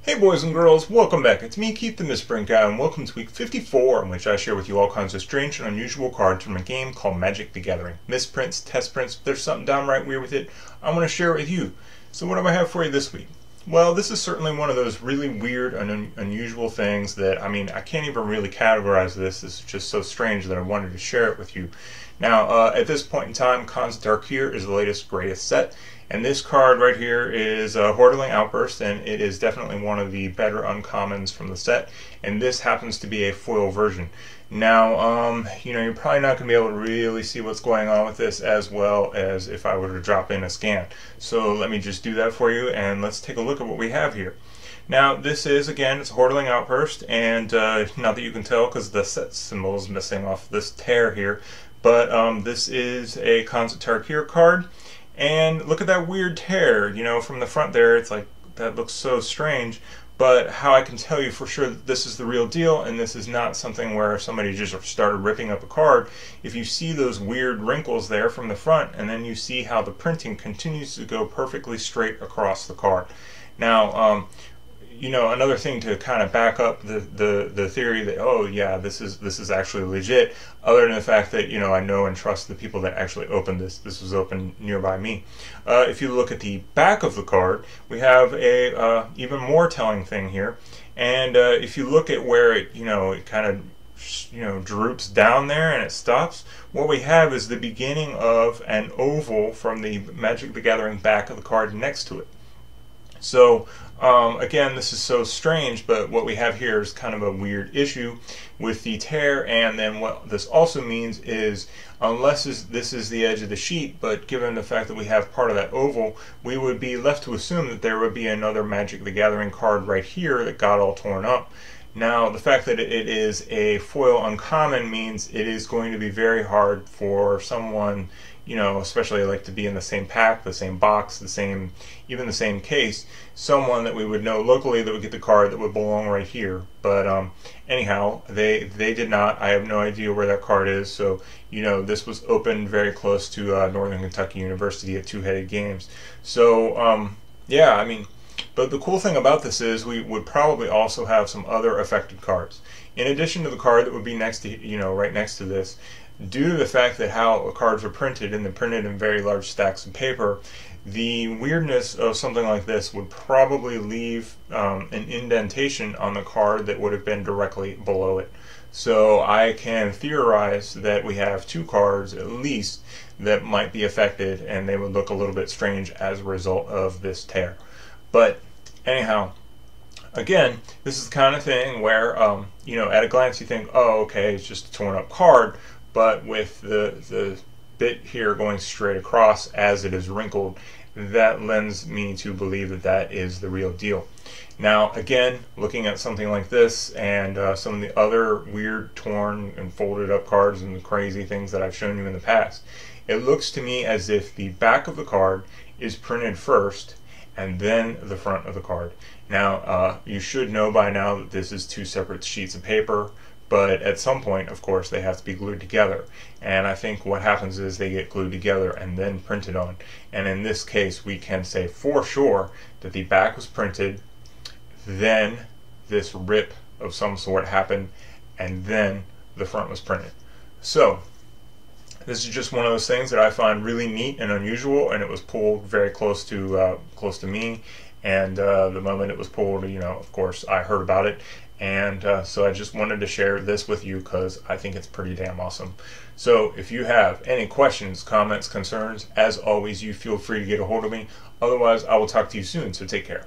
Hey boys and girls, welcome back. It's me, Keith the Misprint Guy, and welcome to week 54, in which I share with you all kinds of strange and unusual cards from a game called Magic the Gathering. Misprints, test prints, if there's something downright weird with it, I want to share it with you. So what do I have for you this week? Well, this is certainly one of those really weird and unusual things that, I can't even really categorize this. This is just so strange that I wanted to share it with you. Now, at this point in time, Khans of Tarkir is the latest, greatest set. And this card right here is Hordeling Outburst, and it is definitely one of the better uncommons from the set. And this happens to be a foil version. Now, you're probably not going to be able to really see what's going on with this as well as if I were to drop in a scan. So let me just do that for you, and let's take a look at what we have here. Now, this is, again, it's Hordeling Outburst, and not that you can tell because the set symbol is missing off this tear here, but this is a Khans of Tarkir card. And look at that weird tear, from the front there. It's like, that looks so strange. But how I can tell you for sure that this is the real deal and this is not something where somebody just started ripping up a card, if you see those weird wrinkles there from the front, and then you see how the printing continues to go perfectly straight across the card. Now, another thing to kind of back up the theory that, oh yeah, this is actually legit, other than the fact that I know and trust the people that actually opened this. This was opened nearby me. If you look at the back of the card, we have a even more telling thing here. And if you look at where it kind of droops down there and it stops, what we have is the beginning of an oval from the Magic the Gathering back of the card next to it. So again, this is so strange, but what we have here is kind of a weird issue with the tear. And then what this also means is, unless this is the edge of the sheet, but given the fact that we have part of that oval, we would be left to assume that there would be another Magic the Gathering card right here that got all torn up. Now, the fact that it is a foil uncommon means it is going to be very hard for someone, especially like to be in the same pack, the same box, even the same case, someone that we would know locally that would get the card that would belong right here. But anyhow, they did not. I have no idea where that card is. So this was opened very close to Northern Kentucky University at Two-Headed Games. So yeah, but the cool thing about this is we would probably also have some other affected cards. In addition to the card that would be next to, right next to this, due to the fact that how cards are printed, and they're printed in very large stacks of paper, the weirdness of something like this would probably leave an indentation on the card that would have been directly below it. So I can theorize that we have two cards at least that might be affected, and they would look a little bit strange as a result of this tear. But anyhow, again, this is the kind of thing where, at a glance you think, oh, okay, it's just a torn up card, but with the bit here going straight across as it is wrinkled, that lends me to believe that that is the real deal. Now, again, looking at something like this and some of the other weird torn and folded up cards and the crazy things that I've shown you in the past, it looks to me as if the back of the card is printed first and then the front of the card. Now, you should know by now that this is two separate sheets of paper, but at some point, of course, they have to be glued together. And I think what happens is they get glued together and then printed on. And in this case, we can say for sure that the back was printed, then this rip of some sort happened, and then the front was printed. So, this is just one of those things that I find really neat and unusual, and it was pulled very close to me. And the moment it was pulled, of course, I heard about it, and so I just wanted to share this with you because I think it's pretty damn awesome. So if you have any questions, comments, concerns, as always, you feel free to get a hold of me. Otherwise, I will talk to you soon. So take care.